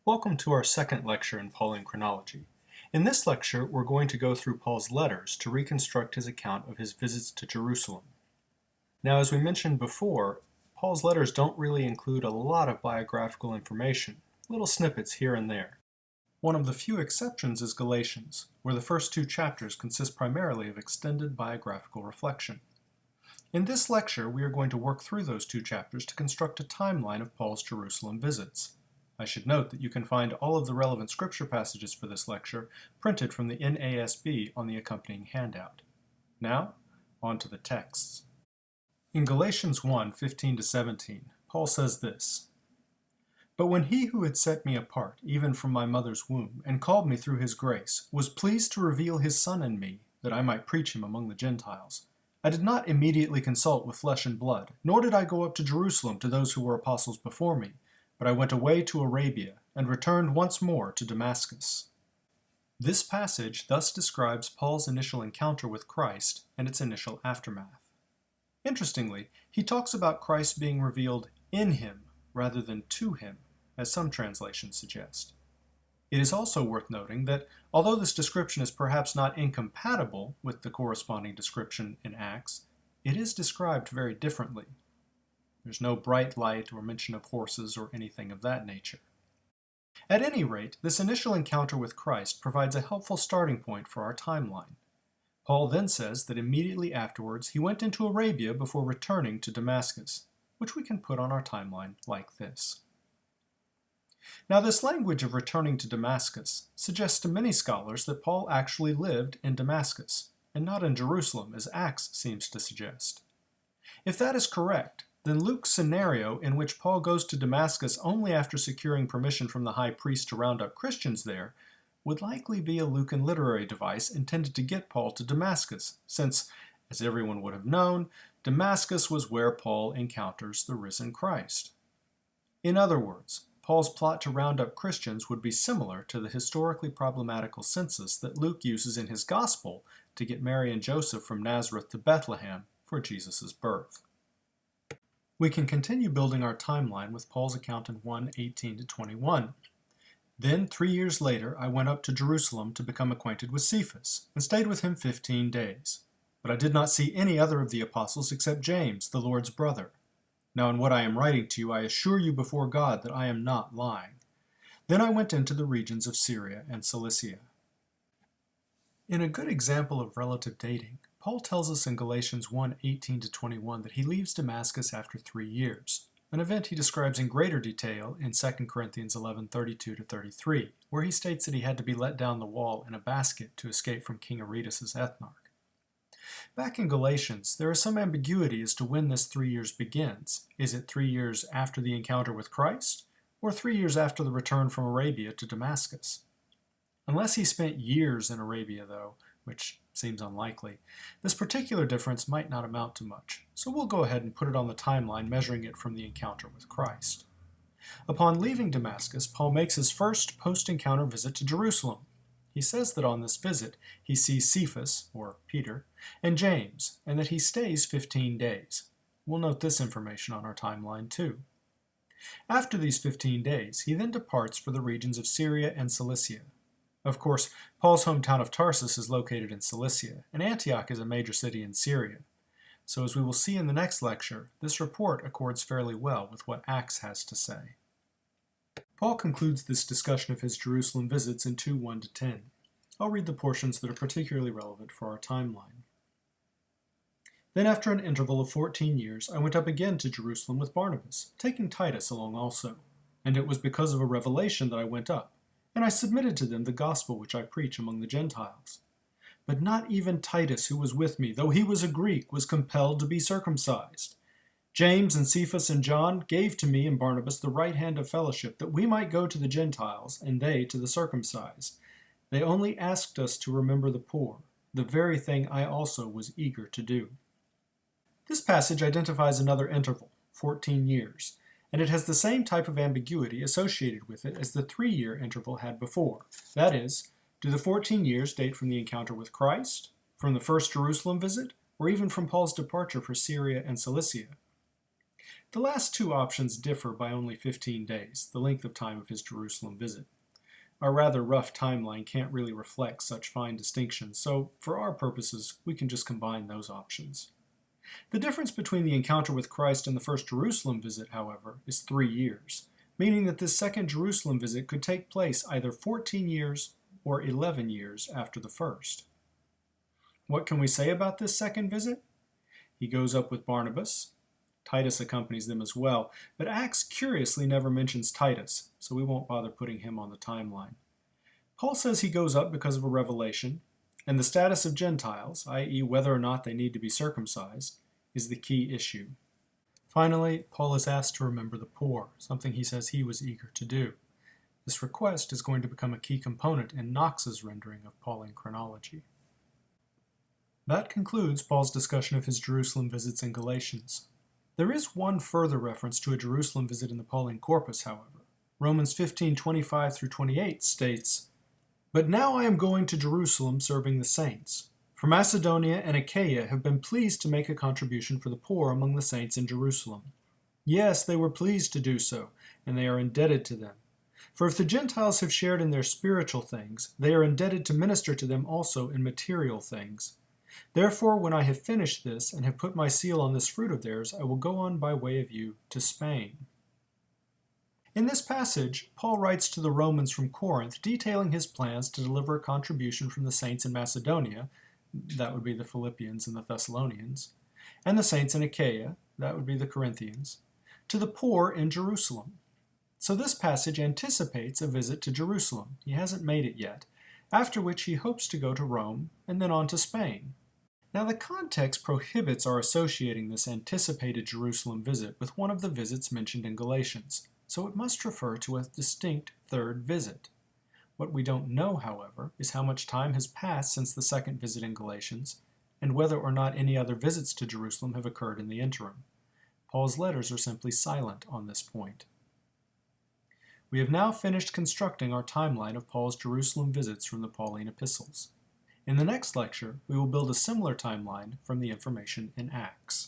Welcome to our second lecture in Pauline Chronology. In this lecture, we're going to go through Paul's letters to reconstruct his account of his visits to Jerusalem. Now, as we mentioned before, Paul's letters don't really include a lot of biographical information, little snippets here and there. One of the few exceptions is Galatians, where the first two chapters consist primarily of extended biographical reflection. In this lecture, we are going to work through those two chapters to construct a timeline of Paul's Jerusalem visits. I should note that you can find all of the relevant scripture passages for this lecture printed from the NASB on the accompanying handout. Now, on to the texts. In Galatians 1:15-17, Paul says this, "But when he who had set me apart, even from my mother's womb, and called me through his grace, was pleased to reveal his Son in me, that I might preach him among the Gentiles, I did not immediately consult with flesh and blood, nor did I go up to Jerusalem to those who were apostles before me, but I went away to Arabia, and returned once more to Damascus." This passage thus describes Paul's initial encounter with Christ and its initial aftermath. Interestingly, he talks about Christ being revealed in him rather than to him, as some translations suggest. It is also worth noting that, although this description is perhaps not incompatible with the corresponding description in Acts, it is described very differently. There's no bright light or mention of horses or anything of that nature. At any rate, this initial encounter with Christ provides a helpful starting point for our timeline. Paul then says that immediately afterwards he went into Arabia before returning to Damascus, which we can put on our timeline like this. Now, this language of returning to Damascus suggests to many scholars that Paul actually lived in Damascus, and not in Jerusalem, as Acts seems to suggest. If that is correct, then Luke's scenario in which Paul goes to Damascus only after securing permission from the high priest to round up Christians there would likely be a Lucan literary device intended to get Paul to Damascus, since, as everyone would have known, Damascus was where Paul encounters the risen Christ. In other words, Paul's plot to round up Christians would be similar to the historically problematical census that Luke uses in his Gospel to get Mary and Joseph from Nazareth to Bethlehem for Jesus' birth. We can continue building our timeline with Paul's account in 1:18-21. "Then 3 years later I went up to Jerusalem to become acquainted with Cephas, and stayed with him 15 days. But I did not see any other of the apostles except James, the Lord's brother. Now in what I am writing to you I assure you before God that I am not lying. Then I went into the regions of Syria and Cilicia." In a good example of relative dating, Paul tells us in Galatians 1:18-21 that he leaves Damascus after 3 years, an event he describes in greater detail in 2 Corinthians 11:32-33, where he states that he had to be let down the wall in a basket to escape from King Aretas' ethnarch. Back in Galatians, there is some ambiguity as to when this 3 years begins. Is it 3 years after the encounter with Christ, or 3 years after the return from Arabia to Damascus? Unless he spent years in Arabia, though, which seems unlikely, this particular difference might not amount to much, so we'll go ahead and put it on the timeline measuring it from the encounter with Christ. Upon leaving Damascus, Paul makes his first post-encounter visit to Jerusalem. He says that on this visit he sees Cephas, or Peter, and James, and that he stays 15 days. We'll note this information on our timeline too. After these 15 days, he then departs for the regions of Syria and Cilicia. Of course, Paul's hometown of Tarsus is located in Cilicia, and Antioch is a major city in Syria. So as we will see in the next lecture, this report accords fairly well with what Acts has to say. Paul concludes this discussion of his Jerusalem visits in 2:1-10. I'll read the portions that are particularly relevant for our timeline. "Then after an interval of 14 years, I went up again to Jerusalem with Barnabas, taking Titus along also. And it was because of a revelation that I went up, and I submitted to them the gospel which I preach among the Gentiles. But not even Titus, who was with me, though he was a Greek, was compelled to be circumcised. James and Cephas and John gave to me and Barnabas the right hand of fellowship, that we might go to the Gentiles, and they to the circumcised. They only asked us to remember the poor, the very thing I also was eager to do." This passage identifies another interval, 14 years, and it has the same type of ambiguity associated with it as the 3-year interval had before. That is, do the 14 years date from the encounter with Christ, from the first Jerusalem visit, or even from Paul's departure for Syria and Cilicia? The last two options differ by only 15 days, the length of time of his Jerusalem visit. Our rather rough timeline can't really reflect such fine distinctions, so for our purposes, we can just combine those options. The difference between the encounter with Christ and the first Jerusalem visit, however, is 3 years, meaning that this second Jerusalem visit could take place either 14 years or 11 years after the first. What can we say about this second visit? He goes up with Barnabas. Titus accompanies them as well, but Acts curiously never mentions Titus, so we won't bother putting him on the timeline. Paul says he goes up because of a revelation, and the status of Gentiles, i.e. whether or not they need to be circumcised, is the key issue. Finally, Paul is asked to remember the poor, something he says he was eager to do. This request is going to become a key component in Knox's rendering of Pauline Chronology. That concludes Paul's discussion of his Jerusalem visits in Galatians. There is one further reference to a Jerusalem visit in the Pauline corpus, however. Romans 15:25 through 28 states, "But now I am going to Jerusalem serving the saints. For Macedonia and Achaia have been pleased to make a contribution for the poor among the saints in Jerusalem. Yes, they were pleased to do so, and they are indebted to them. For if the Gentiles have shared in their spiritual things, they are indebted to minister to them also in material things. Therefore, when I have finished this and have put my seal on this fruit of theirs, I will go on by way of you to Spain." In this passage, Paul writes to the Romans from Corinth, detailing his plans to deliver a contribution from the saints in Macedonia, that would be the Philippians and the Thessalonians, and the saints in Achaia, that would be the Corinthians, to the poor in Jerusalem. So this passage anticipates a visit to Jerusalem. He hasn't made it yet, after which he hopes to go to Rome and then on to Spain. Now the context prohibits our associating this anticipated Jerusalem visit with one of the visits mentioned in Galatians, so it must refer to a distinct third visit. What we don't know, however, is how much time has passed since the second visit in Galatians, and whether or not any other visits to Jerusalem have occurred in the interim. Paul's letters are simply silent on this point. We have now finished constructing our timeline of Paul's Jerusalem visits from the Pauline epistles. In the next lecture, we will build a similar timeline from the information in Acts.